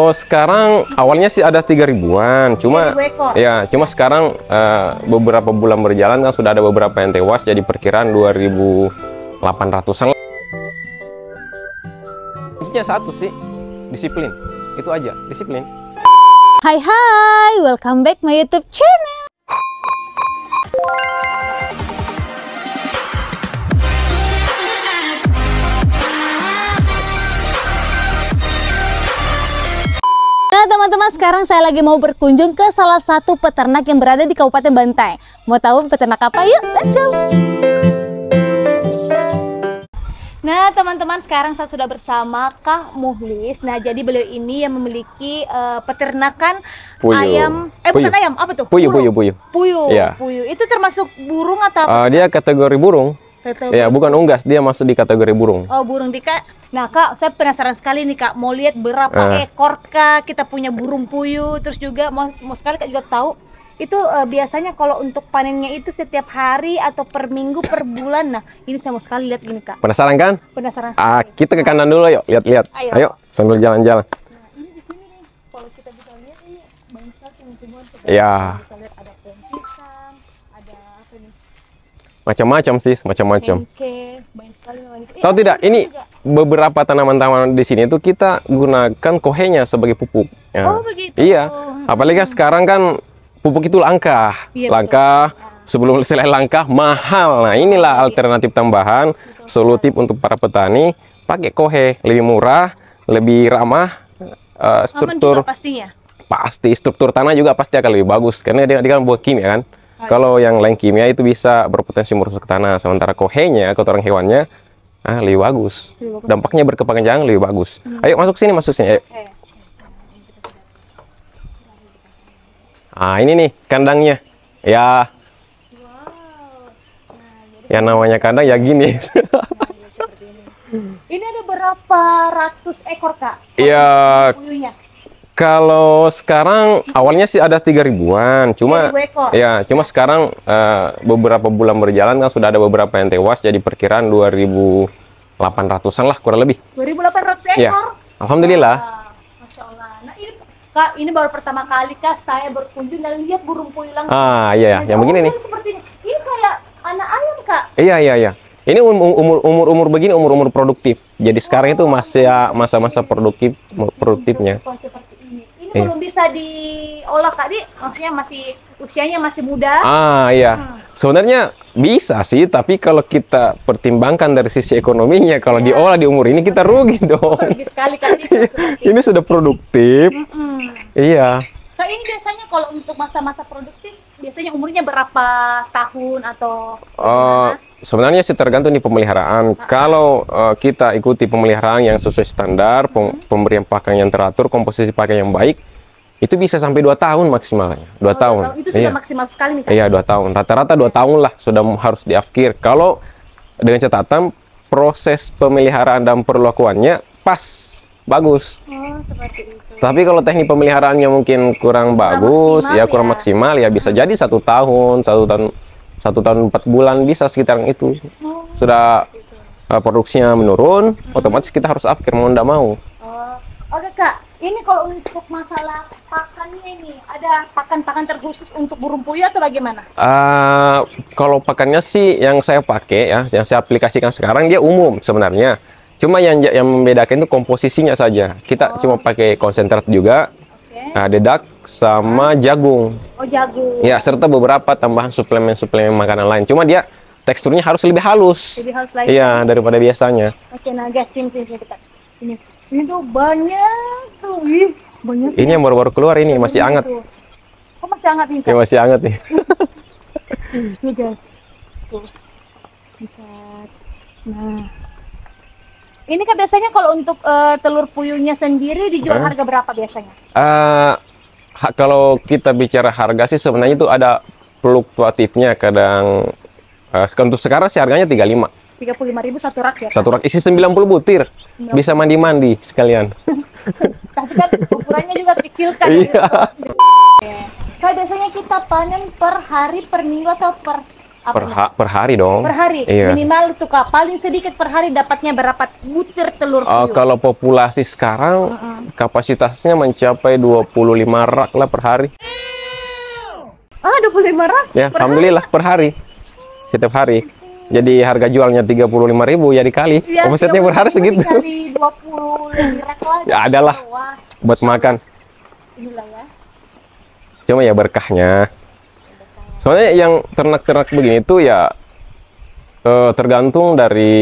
Kalau sekarang awalnya sih ada 3.000-an, cuma 3.000 ekor. ya cuma sekarang beberapa bulan berjalan kan sudah ada beberapa yang tewas, jadi perkiraan 2.800-an. Kuncinya satu sih, disiplin. Itu aja, disiplin. Hai, welcome back my YouTube channel. Nah teman-teman, sekarang saya lagi mau berkunjung ke salah satu peternak yang berada di Kabupaten Bantaeng. Mau tahu peternak apa? Yuk, let's go! Nah teman-teman, sekarang saya sudah bersama Kak Muhlis. Nah jadi beliau ini yang memiliki peternakan Puyuh. ayam, bukan ayam, apa tuh? Puyuh. Puyuh. Iya. Puyuh. Itu termasuk burung atau apa? Dia kategori burung. Ya, bukan unggas, dia masuk di kategori burung. Oh, burung Dika. Nah, Kak, saya penasaran sekali nih, Kak. Mau lihat berapa ekor, Kak, kita punya burung puyuh. Terus juga mau sekali Kak juga tahu itu biasanya kalau untuk panennya itu setiap hari atau per minggu, per bulan. Nah, ini saya mau sekali lihat gini, Kak. Penasaran kan? Penasaran sekali. Kita ke kanan dulu, yuk. Lihat-lihat. Ayo. Sambil jalan-jalan. Nah, ini di sini nih. Kalau kita bisa lihat ini banyak sekali tumbuhan. Iya. Bisa lihat ada pohon pisang, ada apa nih? Macam-macam sih, macam-macam. Cengkeh, banyak sekali. Tahu tidak, ini beberapa tanaman-tanaman di sini tuh kita gunakan kohenya sebagai pupuk. Ya. Oh, begitu. Iya. Apalagi sekarang kan pupuk itu langka. Iya, Langka, sebelum selesai langka mahal. Nah, inilah alternatif tambahan solutif untuk para petani. Pakai kohe, lebih murah, lebih ramah, struktur juga pastinya. pasti struktur tanah juga pasti akan lebih bagus karena dia kan buah kimia kan. Kalau yang lain kimia itu bisa berpotensi merusak tanah, sementara kohenya, kotoran hewannya, lebih bagus. Dampaknya berkepanjangan lebih bagus. Ayo masuk sini, ayo. Ini nih kandangnya. Ya. Ya namanya kandang ya gini. Ini ada berapa ratus ekor, Kak? Iya. Puyuhnya. Kalau sekarang awalnya sih ada 3.000-an, cuma 3.000 ekor. ya cuma sekarang beberapa bulan berjalan kan sudah ada beberapa yang tewas, jadi perkiraan 2.800-an lah kurang lebih. 2.800 ekor. Ya, alhamdulillah. Masya Allah. Nah ini Kak, ini baru pertama kali Kak saya berkunjung dan lihat burung puyuh langsung. Iya, yang begini nih. Seperti ini. Ini kayak anak ayam, Kak. Iya. Ini umur begini umur produktif. Jadi sekarang itu masih masa-masa produktifnya. Seperti ini. Ini belum bisa diolah, Kak, Di. Maksudnya usianya masih muda. Iya. Sebenarnya bisa sih, tapi kalau kita pertimbangkan dari sisi ekonominya, kalau diolah di umur ini kita rugi dong. Rugi sekali, Kak. Ini sudah produktif. Iya. Kak, ini biasanya kalau untuk masa-masa produktif, biasanya umurnya berapa tahun atau? Sebenarnya sih tergantung di pemeliharaan. Kalau kita ikuti pemeliharaan yang sesuai standar, pemberian pakan yang teratur, komposisi pakan yang baik, itu bisa sampai 2 tahun maksimalnya. 2 tahun. Itu sudah maksimal sekali nih, Kak? Iya, 2 tahun. Rata-rata 2 tahun lah sudah harus diakhir. Kalau dengan catatan proses pemeliharaan dan perlakuannya pas, bagus. Oh, seperti itu. Tapi kalau teknik pemeliharaannya mungkin kurang bagus, kurang maksimal, ya bisa jadi 1 tahun, 1 tahun 4 bulan bisa sekitar itu. Sudah produksinya menurun, otomatis kita harus akhir mau ndak mau. Oke, Kak. Ini kalau untuk masalah pakannya ini, ada pakan-pakan terkhusus untuk burung puyuh atau bagaimana? Kalau pakannya sih yang saya pakai ya, yang saya aplikasikan sekarang dia umum sebenarnya. Cuma yang membedakan itu komposisinya saja. Kita cuma pakai konsentrat juga, dedak sama jagung. Oh, jagung. Ya, serta beberapa tambahan suplemen-suplemen makanan lain. Cuma dia teksturnya harus lebih halus. Lebih halus lagi. Iya, daripada biasanya. Oke, nah guys, sini kita. Ini tuh banyak tuh. Ih, banyak. Ini yang baru-baru keluar ini masih hangat. Oh, masih hangat nih, Kak? Ya, masih hangat nih. Nih, guys. Tuh. Lihat. Nah. Ini Kak, biasanya kalau untuk telur puyuhnya sendiri dijual harga berapa biasanya? Kalau kita bicara harga sih sebenarnya itu ada fluktuatifnya. Kadang untuk sekarang sih harganya 35.000 satu rak ya? Satu rak isi 90 butir. Bisa mandi-mandi sekalian. Tapi kan ukurannya juga kecil kan? Iya. Kak, biasanya kita panen per hari, per minggu atau per Per hari dong. Per hari? Iya. Minimal tuh Kak, paling sedikit per hari dapatnya berapa butir telur puyuh? Kalau populasi sekarang kapasitasnya mencapai 25 rak lah per hari. 25 rak? Ya, per alhamdulillah per hari. Setiap hari. Jadi harga jualnya 35.000 ya dikali. Ya, Omsetnya per hari segitu. Dikali 20 lebih rak lah. Ya adalah Wah, buat makan. inilah ya. Cuma ya berkahnya. Soalnya yang ternak-ternak begini tuh ya tergantung dari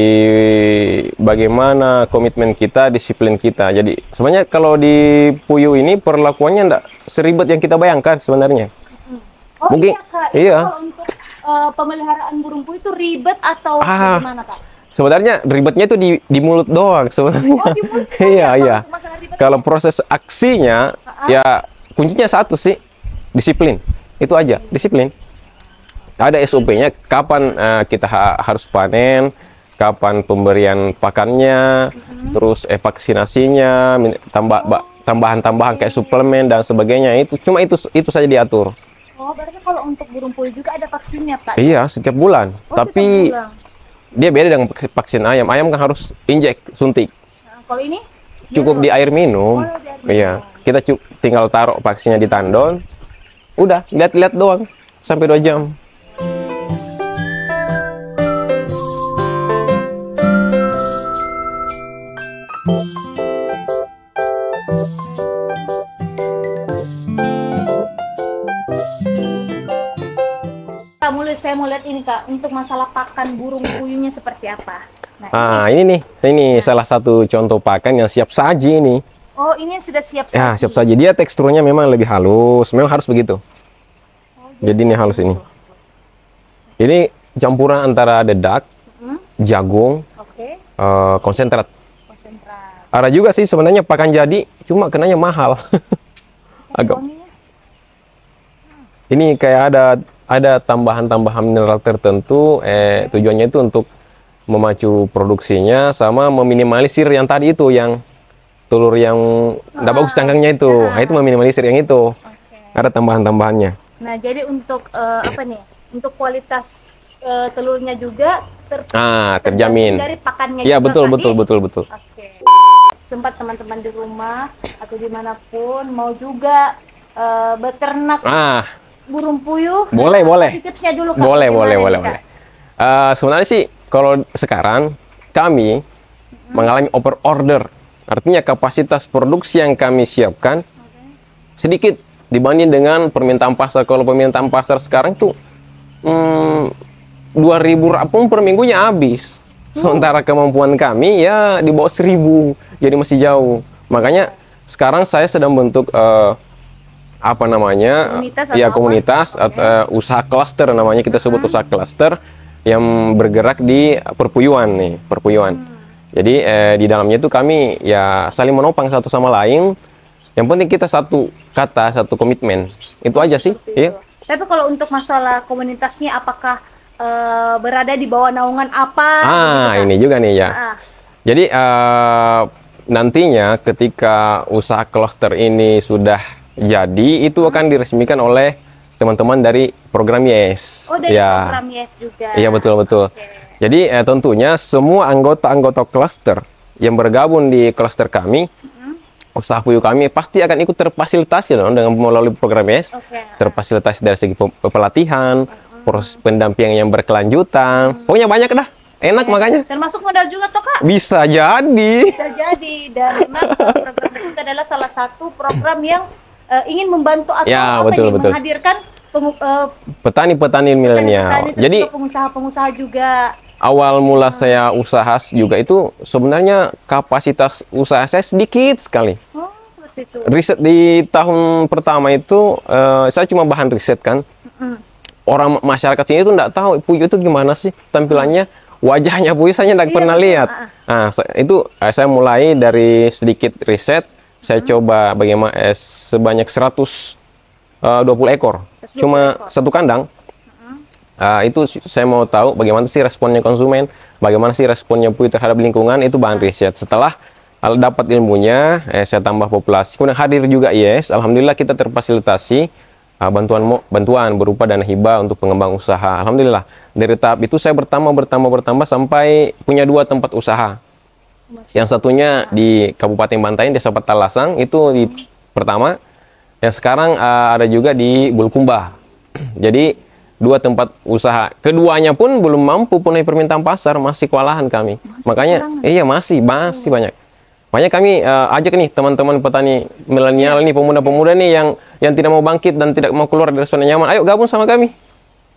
bagaimana komitmen kita, disiplin kita. Jadi sebenarnya kalau di puyuh ini perlakuannya enggak seribet yang kita bayangkan sebenarnya. Oh Mungkin- iya Kak, iya. Kalau untuk pemeliharaan burung puyuh itu ribet atau bagaimana Kak? Sebenarnya ribetnya itu di mulut doang sebenarnya. Oh, di mulut saja, Iya, kalau iya. untuk masalah ribetnya. Kalau proses aksinya ya kuncinya satu sih, disiplin. Itu aja, disiplin. Ada SOP-nya kapan kita harus panen, kapan pemberian pakannya, terus vaksinasinya, tambahan-tambahan kayak suplemen dan sebagainya. Itu cuma itu saja diatur. Oh, berarti kalau untuk burung puyuh juga ada vaksinnya Kak? Iya, setiap bulan. Oh, Tapi setiap bulan. dia beda dengan vaksin ayam. Ayam kan harus injek, suntik. Nah, kalau ini? Cukup di air minum. Oh, di air minum. Iya, kita tinggal taruh vaksinnya di tandon. Udah, lihat-lihat doang sampai 2 jam. Saya mau lihat ini Kak, untuk masalah pakan burung puyuhnya seperti apa? Nah, Ini salah satu contoh pakan yang siap saji ini. oh ini yang sudah siap saji. Ya, siap saji. Dia teksturnya memang lebih halus. Memang harus begitu. Jadi ini halus ini. Ini campuran antara dedak, jagung, Oke, konsentrat. konsentrat. Ada juga sih sebenarnya pakan jadi, cuma kenanya mahal. Agak. Wanginya? Ini kayak ada tambahan-tambahan mineral tertentu. Tujuannya itu untuk memacu produksinya sama meminimalisir yang tadi itu, yang telur yang nggak bagus cangkangnya itu. Nah, itu meminimalisir yang itu. Oke. Ada tambahan-tambahannya. Nah, jadi untuk apa nih? Untuk kualitas telurnya juga terjamin. dari pakannya Iya, juga betul. Oke. Sempat teman-teman di rumah atau dimanapun mau juga beternak burung puyuh. Boleh. Kasih tipsnya dulu Kak. Boleh. Gimana nih, Kak? Sebenarnya sih kalau sekarang kami mengalami over order. Artinya kapasitas produksi yang kami siapkan sedikit dibanding dengan permintaan pasar. Kalau permintaan pasar sekarang tuh 2.000 rak pun per minggunya habis. Sementara kemampuan kami ya di bawah 1.000, jadi masih jauh. Makanya sekarang saya sedang bentuk Komunitas atau komunitas atau usaha klaster namanya, kita sebut usaha klaster yang bergerak di perpuyuhan. Jadi di dalamnya itu kami ya saling menopang satu sama lain. Yang penting kita satu kata, satu komitmen. Itu aja sih. Iya. Tapi kalau untuk masalah komunitasnya apakah berada di bawah naungan apa? Ini juga nih ya. Jadi nantinya ketika usaha klaster ini sudah jadi, itu akan diresmikan oleh teman-teman dari program YES. Oh, dari program YES juga. Iya, betul. Okay. Jadi tentunya semua anggota-anggota klaster yang bergabung di klaster kami, usaha puyuh kami pasti akan ikut terfasilitasi dong dengan melalui program YES. Terfasilitasi dari segi pelatihan, proses pendampingan yang berkelanjutan. Pokoknya banyak dah. Enak makanya. Termasuk modal juga toh Kak? Bisa jadi. Dan memang program itu adalah salah satu program yang ingin membantu atau menghadirkan petani-petani milenial. Jadi pengusaha-pengusaha juga. Awal mula saya usaha juga itu sebenarnya kapasitas usaha saya sedikit sekali. Oh, seperti itu. Riset di tahun pertama itu saya cuma bahan riset kan. Orang masyarakat sini itu nggak tahu puyuh itu gimana sih tampilannya, wajahnya puyuh saya nggak pernah lihat. Nah, itu saya mulai dari sedikit riset. Saya coba bagaimana sebanyak 120 ekor, cuma satu kandang. Itu saya mau tahu bagaimana sih responnya konsumen, bagaimana sih responnya puyuh terhadap lingkungan. Itu bahan riset. Setelah dapat ilmunya, saya tambah populasi. Kemudian hadir juga YES. Alhamdulillah kita terfasilitasi bantuan berupa dana hibah untuk pengembang usaha. Alhamdulillah dari tahap itu saya bertambah sampai punya 2 tempat usaha. Yang satunya di Kabupaten Bantaeng, Desa Petalasang, itu di pertama. Yang sekarang ada juga di Bulukumba. Jadi 2 tempat usaha. Keduanya pun belum mampu penuhi permintaan pasar, masih kewalahan kami. Makanya iya masih banyak. Makanya kami ajak nih teman-teman petani milenial nih, pemuda-pemuda nih yang tidak mau bangkit dan tidak mau keluar dari zona nyaman. Ayo gabung sama kami.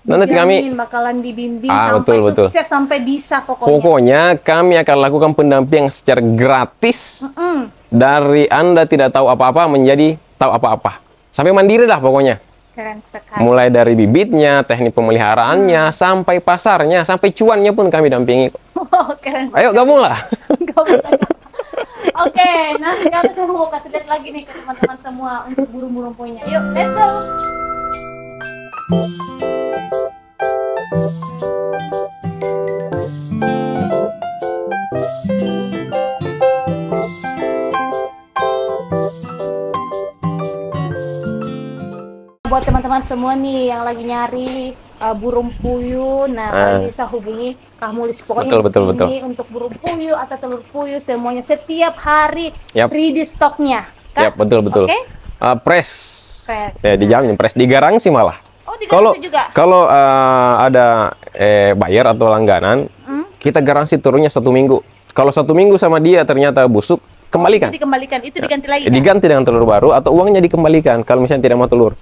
Nanti kami bakalan dibimbing sampai sukses, sampai bisa pokoknya. Pokoknya kami akan lakukan pendampingan secara gratis. Dari Anda tidak tahu apa-apa menjadi tahu apa-apa. Sampai mandiri dah pokoknya. Keren sekali. Mulai dari bibitnya, teknik pemeliharaannya, sampai pasarnya, sampai cuannya pun kami dampingi. Oh, keren sekali. Ayo gabunglah. Gabung saja. Oke, nah sekarang saya mau kasih lihat lagi nih ke teman-teman semua untuk burung-burung punya. Yuk, let's go. Buat teman-teman semua nih yang lagi nyari burung puyuh, nah kalian bisa hubungi Kak Mulis. Pokoknya betul. untuk burung puyuh atau telur puyuh semuanya setiap hari ready stoknya. Yap, betul. Okay? Press. Ya, dijamin press, digaransi malah. Oh, digaransi juga. Kalau ada buyer atau langganan, kita garansi turunnya 1 minggu. Kalau 1 minggu sama dia ternyata busuk, kembalikan. Itu dikembalikan, itu diganti lagi. Diganti dengan telur baru atau uangnya dikembalikan kalau misalnya tidak mau telur.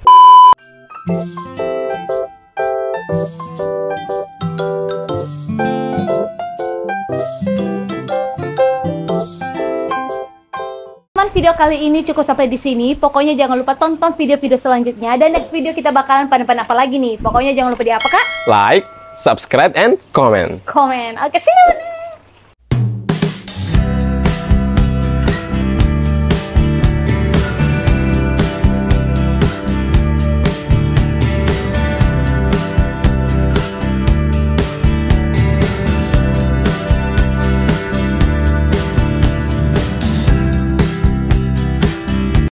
Video kali ini cukup sampai di sini. Pokoknya jangan lupa tonton video-video selanjutnya. Dan next video kita bakalan panen-panen apa lagi nih. Pokoknya jangan lupa di apa, Kak? Like, subscribe, and comment. Oke, see you next.